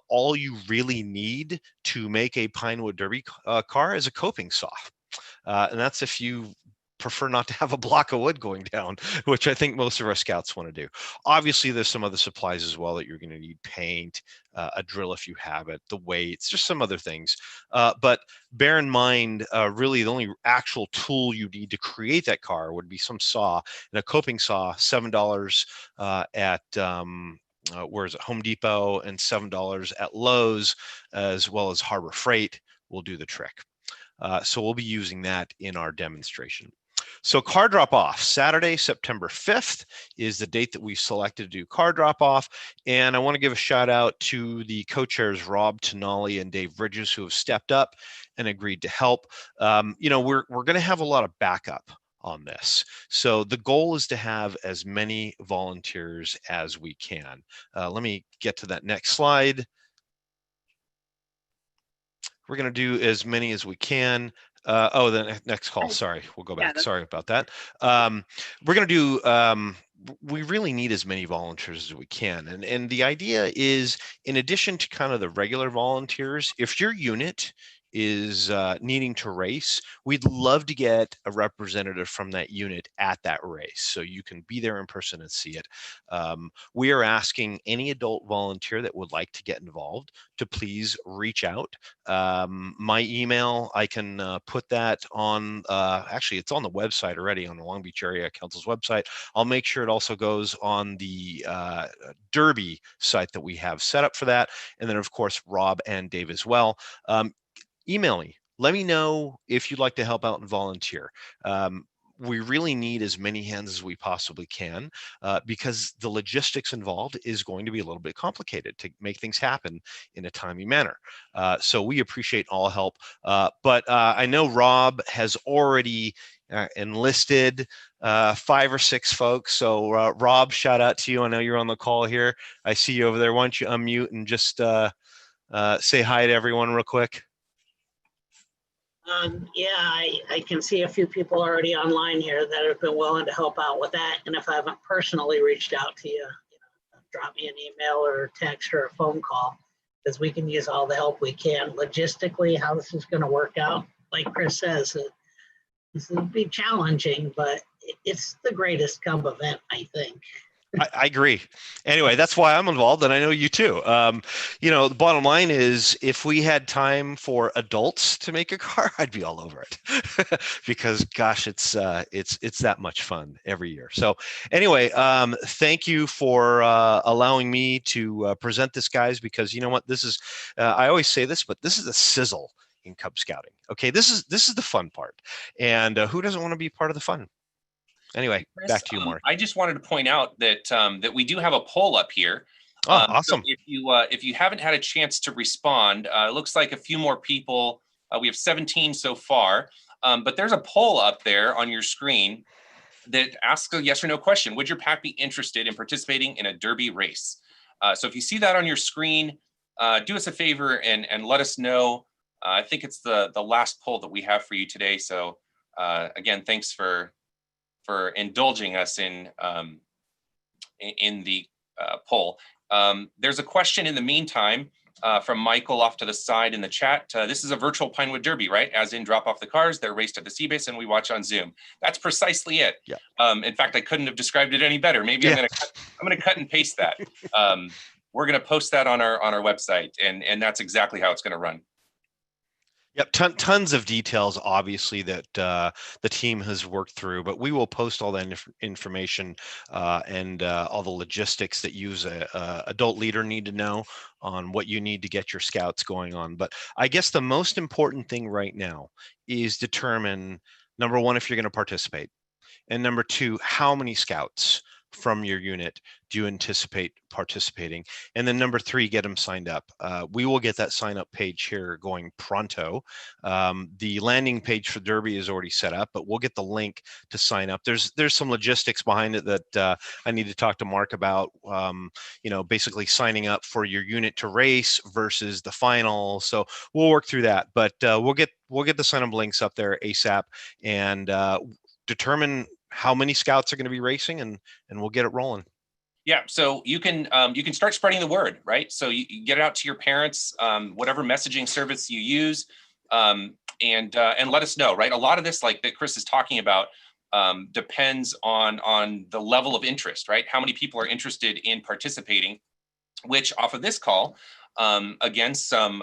all you really need to make a Pinewood Derby car is a coping saw. And that's if you prefer not to have a block of wood going down, which I think most of our scouts want to do. Obviously, there's some other supplies as well that you're going to need: paint, a drill if you have it, the weights, just some other things. But bear in mind, really the only actual tool you need to create that car would be some saw, and a coping saw, $7 at where is it, Home Depot, and $7 at Lowe's, as well as Harbor Freight will do the trick. So we'll be using that in our demonstration. So car drop off, Saturday, September 5th is the date that we selected to do car drop off. And I want to give a shout out to the co-chairs, Rob Tenali and Dave Bridges, who have stepped up and agreed to help. We're going to have a lot of backup on this. So the goal is to have as many volunteers as we can. Let me get to that next slide. We're going to do as many as we can. The next call. Sorry, we'll go back. Sorry about that. We're going to do, we really need as many volunteers as we can. And the idea is, in addition to kind of the regular volunteers, if your unit is needing to race, we'd love to get a representative from that unit at that race so you can be there in person and see it. We are asking any adult volunteer that would like to get involved to please reach out. My email, I can put that on, actually it's on the website already, on the Long Beach Area Council's website. I'll make sure it also goes on the Derby site that we have set up for that. And then of course, Rob and Dave as well. Email me. Let me know if you'd like to help out and volunteer. We really need as many hands as we possibly can because the logistics involved is going to be a little bit complicated to make things happen in a timely manner. So we appreciate all help. But I know Rob has already enlisted 5 or 6 folks. So Rob, shout out to you. I know you're on the call here. I see you over there. Why don't you unmute and just say hi to everyone real quick? I can see a few people already online here that have been willing to help out with that. And if I haven't personally reached out to you, drop me an email or a text or a phone call, because we can use all the help we can. Logistically, how this is going to work out, like Chris says, This will be challenging, but it's the greatest Cub event, I think. I agree. Anyway, that's why I'm involved, and I know you too. The bottom line is, if we had time for adults to make a car, I'd be all over it, because gosh, it's that much fun every year. So anyway, thank you for allowing me to present this, guys, because you know what, this is, I always say this, but this is a sizzle in Cub Scouting. Okay, this is the fun part, and who doesn't want to be part of the fun? Anyway, Chris, back to you, Mark. I just wanted to point out that that we do have a poll up here. Oh, awesome. So if you haven't had a chance to respond, it looks like a few more people. We have 17 so far, but there's a poll up there on your screen that asks a yes or no question. Would your pack be interested in participating in a Derby race? So if you see that on your screen, do us a favor and let us know. I think it's the last poll that we have for you today. So again, thanks for indulging us in the poll. There's a question in the meantime from Michael off to the side in the chat. This is a virtual Pinewood Derby, right? As in, drop off the cars, they're raced at the sea base, and we watch on Zoom. That's precisely it. Yeah. In fact, I couldn't have described it any better. Maybe I'm gonna cut and paste that. We're gonna post that on our website, and that's exactly how it's gonna run. Yep, tons of details, obviously, that the team has worked through, but we will post all that information and all the logistics that you as a adult leader need to know on what you need to get your scouts going on. But I guess the most important thing right now is determine, number one, if you're going to participate, and number two, how many scouts from your unit do you anticipate participating? And then number three, get them signed up. We will get that sign up page here going pronto. The landing page for Derby is already set up, but we'll get the link to sign up. There's some logistics behind it that I need to talk to Mark about, basically signing up for your unit to race versus the final. So we'll work through that, but we'll get the sign up links up there ASAP and determine how many scouts are going to be racing, and we'll get it rolling. Yeah, so you can start spreading the word, right? So you get it out to your parents, whatever messaging service you use, and let us know, right? A lot of this, like that Chris is talking about, depends on the level of interest, right? How many people are interested in participating, which off of this call, again, some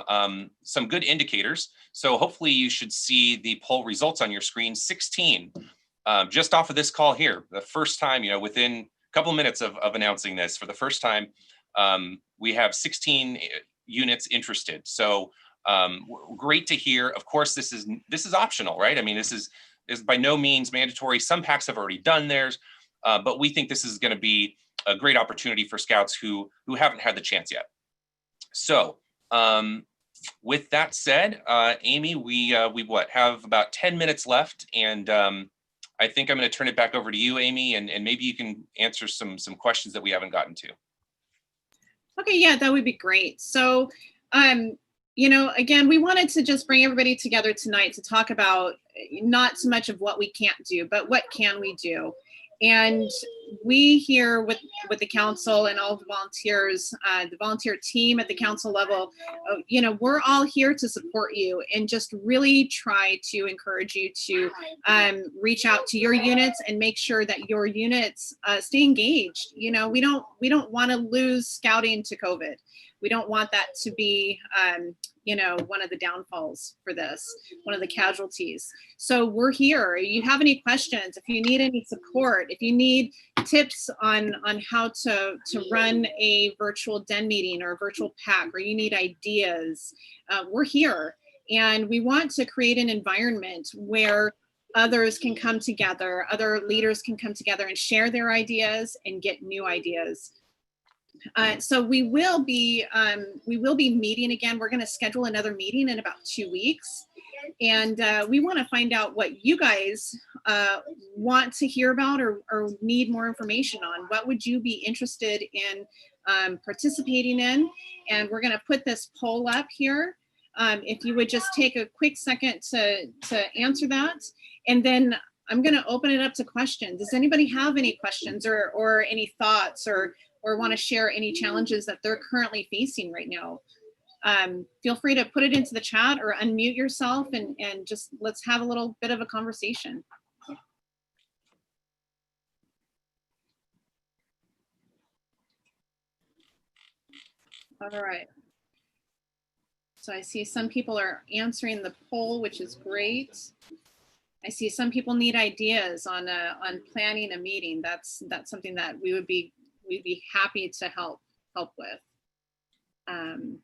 good indicators. So hopefully you should see the poll results on your screen. 16. Just off of this call here, the first time, within a couple of minutes of announcing this, for the first time, we have 16 units interested. So great to hear. Of course, this is optional, right? I mean, this is by no means mandatory. Some packs have already done theirs, but we think this is going to be a great opportunity for scouts who haven't had the chance yet. So with that said, Amy, we have about 10 minutes left, and I think I'm going to turn it back over to you, Amy, and maybe you can answer some questions that we haven't gotten to. Okay, yeah, that would be great. So, again, we wanted to just bring everybody together tonight to talk about not so much of what we can't do, but what can we do. And we here with the council and all the volunteers, the volunteer team at the council level, we're all here to support you and just really try to encourage you to reach out to your units and make sure that your units stay engaged. We don't want to lose scouting to COVID. We don't want that to be, one of the downfalls for this, one of the casualties. So we're here. If you have any questions, if you need any support, if you need tips on how to run a virtual den meeting or a virtual pack, or you need ideas, we're here. And we want to create an environment where others can come together, other leaders can come together and share their ideas and get new ideas. So we will be meeting again. We're going to schedule another meeting in about 2 weeks, and we want to find out what you guys want to hear about or need more information on. What would you be interested in participating in? And we're going to put this poll up here. If you would just take a quick second to answer that, and then I'm going to open it up to questions. Does anybody have any questions or any thoughts or want to share any challenges that they're currently facing right now? feel free to put it into the chat or unmute yourself and just let's have a little bit of a conversation. All right. So I see some people are answering the poll, which is great. I see some people need ideas on planning a meeting. That's something that we'd be happy to help with. And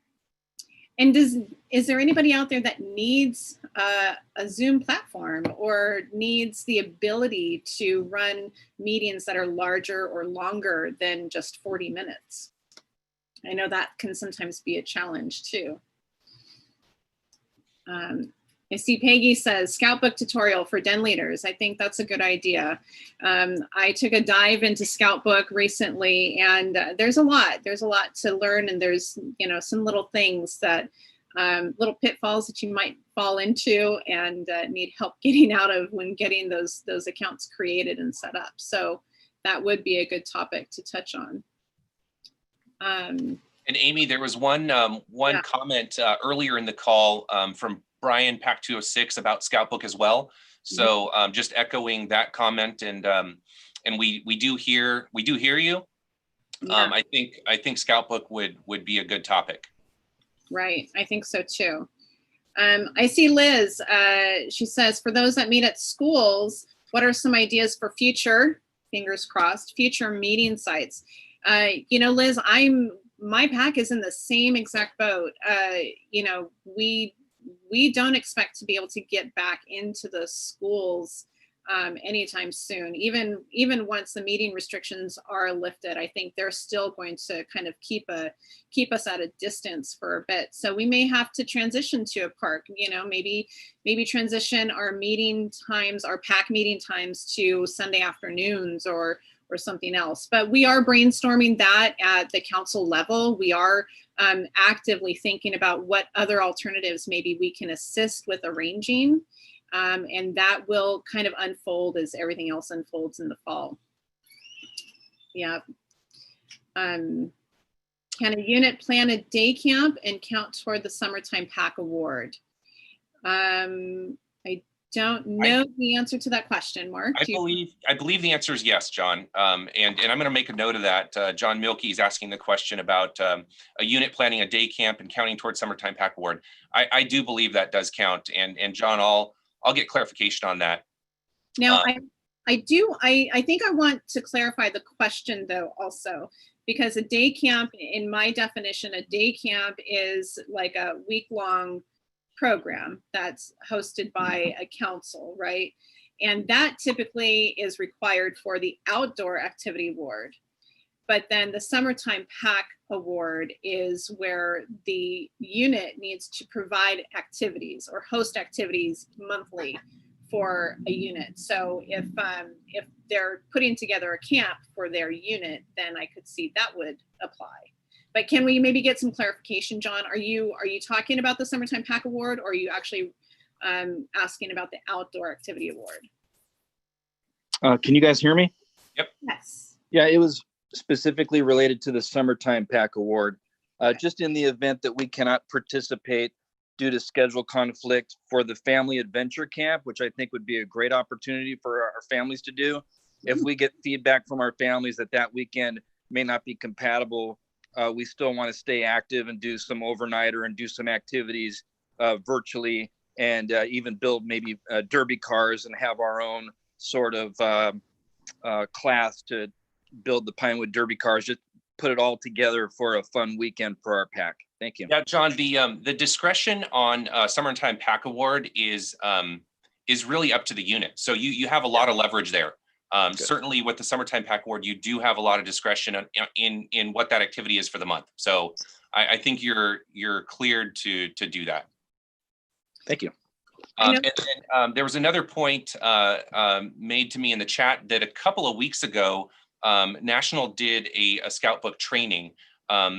is there anybody out there that needs a Zoom platform or needs the ability to run meetings that are larger or longer than just 40 minutes? I know that can sometimes be a challenge too. I see Peggy says Scout Book tutorial for Den leaders. I think that's a good idea. I took a dive into Scout Book recently, and there's a lot to learn, and there's some little things that little pitfalls that you might fall into and need help getting out of when getting those accounts created and set up. So that would be a good topic to touch on. And Amy, there was one comment earlier in the call from Brian Pack 206 about Scout Book as well. So just echoing that comment, and we do hear you. Yeah. I think Scout Book would be a good topic. Right, I think so too. I see Liz. She says, for those that meet at schools, what are some ideas for future, fingers crossed, future meeting sites? Liz, my pack is in the same exact boat. We don't expect to be able to get back into the schools anytime soon. Even once the meeting restrictions are lifted, I think they're still going to kind of keep us at a distance for a bit. So we may have to transition to a park. Maybe transition our meeting times, our pack meeting times, to Sunday afternoons or something else. But we are brainstorming that at the council level. We are actively thinking about what other alternatives maybe we can assist with arranging. And that will kind of unfold as everything else unfolds in the fall. Yeah. Can a unit plan a day camp and count toward the summertime pack award? I don't know the answer to that question, Mark. I believe the answer is yes, John. And I'm going to make a note of that. John Milkey is asking the question about a unit planning a day camp and counting towards summertime pack award. I do believe that does count. And John, I'll get clarification on that. Now, I think I want to clarify the question though also, because a day camp, in my definition, a day camp is like a week-long program that's hosted by a council, right? And that typically is required for the outdoor activity award. But then the summertime pack award is where the unit needs to provide activities or host activities monthly for a unit. So if they're putting together a camp for their unit, then I could see that would apply. But can we maybe get some clarification, John? Are you talking about the summertime pack award, or are you actually asking about the outdoor activity award? Can you guys hear me? Yep. Yes. Yeah, it was specifically related to the summertime pack award. Just in the event that we cannot participate due to schedule conflict for the family adventure camp, which I think would be a great opportunity for our families to do. If we get feedback from our families that weekend may not be compatible, we still want to stay active and do some overnighter and do some activities virtually, and even build maybe derby cars and have our own sort of class to build the Pinewood Derby cars. Just put it all together for a fun weekend for our pack. Thank you. Yeah, John, the discretion on summertime pack award is really up to the unit. So you have a lot of leverage there. Certainly with the summertime pack award, you do have a lot of discretion in what that activity is for the month. So I think you're cleared to do that. Thank you. And then there was another point made to me in the chat that a couple of weeks ago, National did a Scout Book training.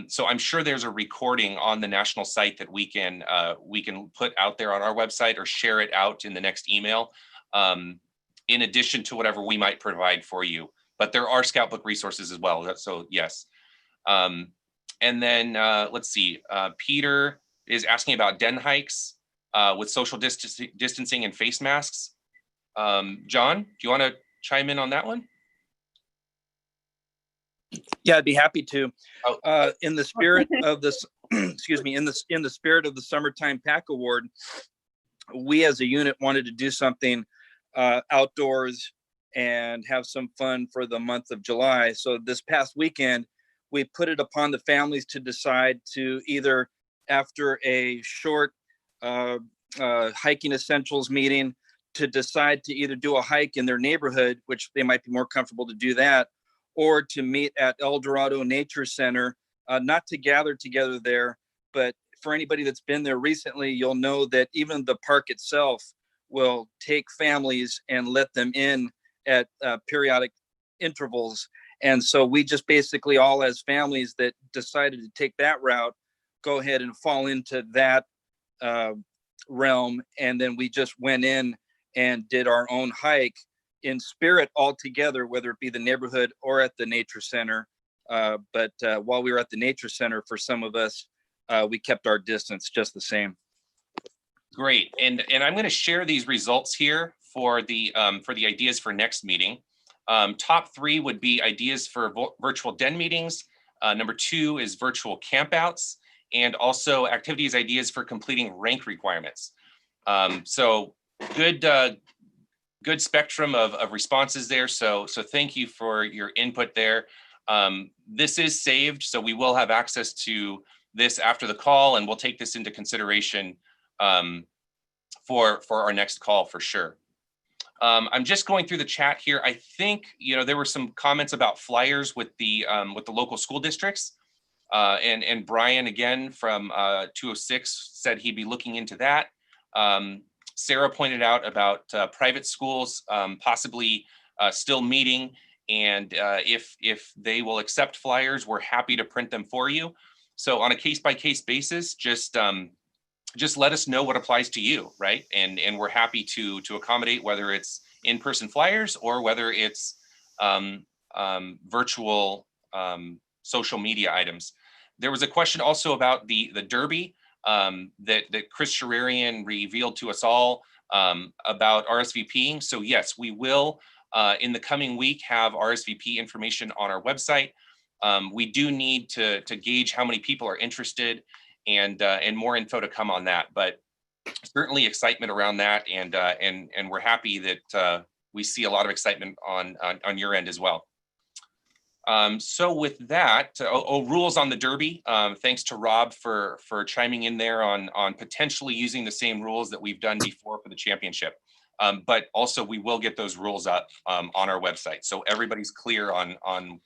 So I'm sure there's a recording on the National site that we can put out there on our website or share it out in the next email, in addition to whatever we might provide for you. But there are Scout Book resources as well. So yes. And then let's see, Peter is asking about den hikes with social distancing and face masks. John, do you want to chime in on that one? Yeah, I'd be happy to. Oh. In the spirit of this, excuse me, in the spirit of the Summertime Pack Award, we as a unit wanted to do something outdoors and have some fun for the month of July. So this past weekend, we put it upon the families to decide to either, after a short hiking essentials meeting, to decide to either do a hike in their neighborhood, which they might be more comfortable to do that, or to meet at El Dorado Nature Center, not to gather together there, but for anybody that's been there recently, you'll know that even the park itself will take families and let them in at periodic intervals. And so we just basically all as families that decided to take that route, go ahead and fall into that realm. And then we just went in and did our own hike in spirit all together, whether it be the neighborhood or at the nature center. But while we were at the nature center, for some of us, we kept our distance just the same. Great, and I'm going to share these results here for the ideas for next meeting. Top 3 would be ideas for virtual den meetings. Number 2 is virtual campouts, and also activities ideas for completing rank requirements. So good spectrum of responses there. So thank you for your input there. This is saved, so we will have access to this after the call, and we'll take this into consideration for our next call for sure. I'm just going through the chat here. I think there were some comments about flyers with the local school districts, and Brian again from 206 said he'd be looking into that. Sarah pointed out about private schools possibly still meeting, and if they will accept flyers, we're happy to print them for you. So on a case-by-case basis, just let us know what applies to you, right? And we're happy to accommodate, whether it's in-person flyers or whether it's virtual social media items. There was a question also about the Derby that Chris Sherarian revealed to us all about RSVPing. So yes, we will in the coming week have RSVP information on our website. We do need to gauge how many people are interested, and more info to come on that. But certainly excitement around that, and we're happy that we see a lot of excitement on your end as well. So with that, rules on the Derby. Thanks to Rob for chiming in there on potentially using the same rules that we've done before for the championship. But also we will get those rules up on our website, so everybody's clear on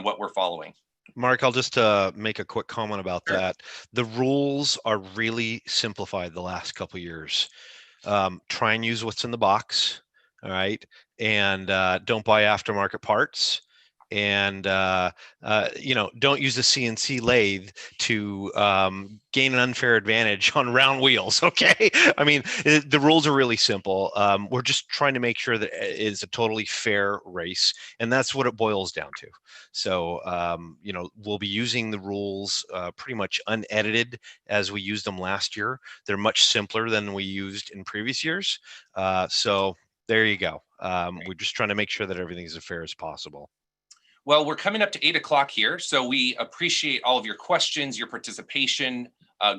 what we're following. Mark, I'll just make a quick comment about Sure. that. The rules are really simplified the last couple of years. Try and use what's in the box, all right? And don't buy aftermarket parts. And don't use the CNC lathe to gain an unfair advantage on round wheels. Okay, I mean the rules are really simple. We're just trying to make sure that it is a totally fair race, and that's what it boils down to. So we'll be using the rules pretty much unedited as we used them last year. They're much simpler than we used in previous years. So there you go. We're just trying to make sure that everything is as fair as possible. Well, we're coming up to 8 o'clock here, so we appreciate all of your questions, your participation,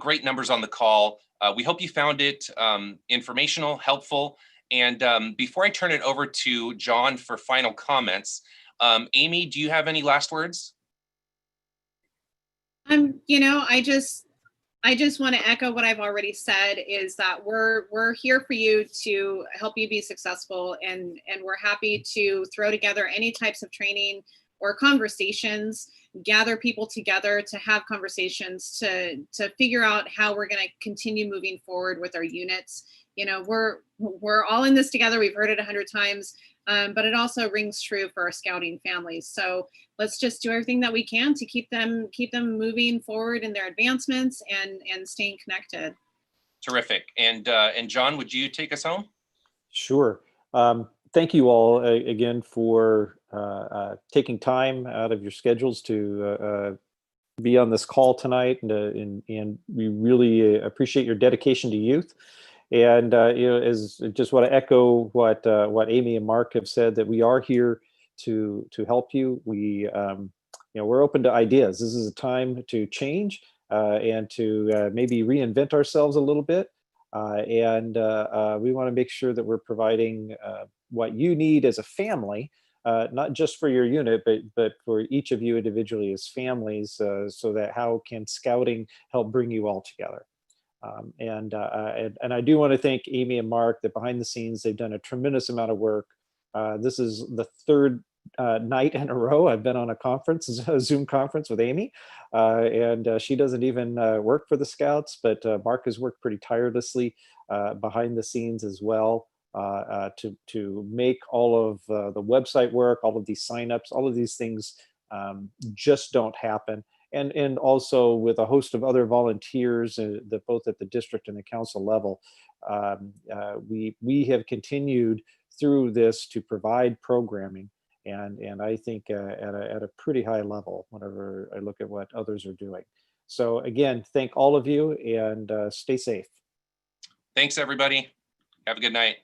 great numbers on the call. We hope you found it informational, helpful. And before I turn it over to John for final comments, Amy, do you have any last words? I just want to echo what I've already said, is that we're here for you to help you be successful, and we're happy to throw together any types of training or conversations, gather people together to have conversations to figure out how we're going to continue moving forward with our units. We're all in this together. We've heard it 100 times, but it also rings true for our scouting families. So let's just do everything that we can to keep them moving forward in their advancements and staying connected. Terrific. And John, would you take us home? Sure. Thank you all again for taking time out of your schedules to be on this call tonight, and we really appreciate your dedication to youth. And as just want to echo what Amy and Mark have said, that we are here to help you. We're open to ideas. This is a time to change and to maybe reinvent ourselves a little bit. And we want to make sure that we're providing what you need as a family, not just for your unit, but for each of you individually as families, so that how can scouting help bring you all together. And I do want to thank Amy and Mark, that behind the scenes, they've done a tremendous amount of work. This is the third night in a row I've been on a Zoom conference with Amy, and she doesn't even work for the Scouts, but Mark has worked pretty tirelessly behind the scenes as well to make all of the website work, all of these signups, all of these things just don't happen. And also with a host of other volunteers that both at the district and the council level, we have continued through this to provide programming, and I think at a pretty high level whenever I look at what others are doing. So again, thank all of you, and stay safe. Thanks, everybody. Have a good night.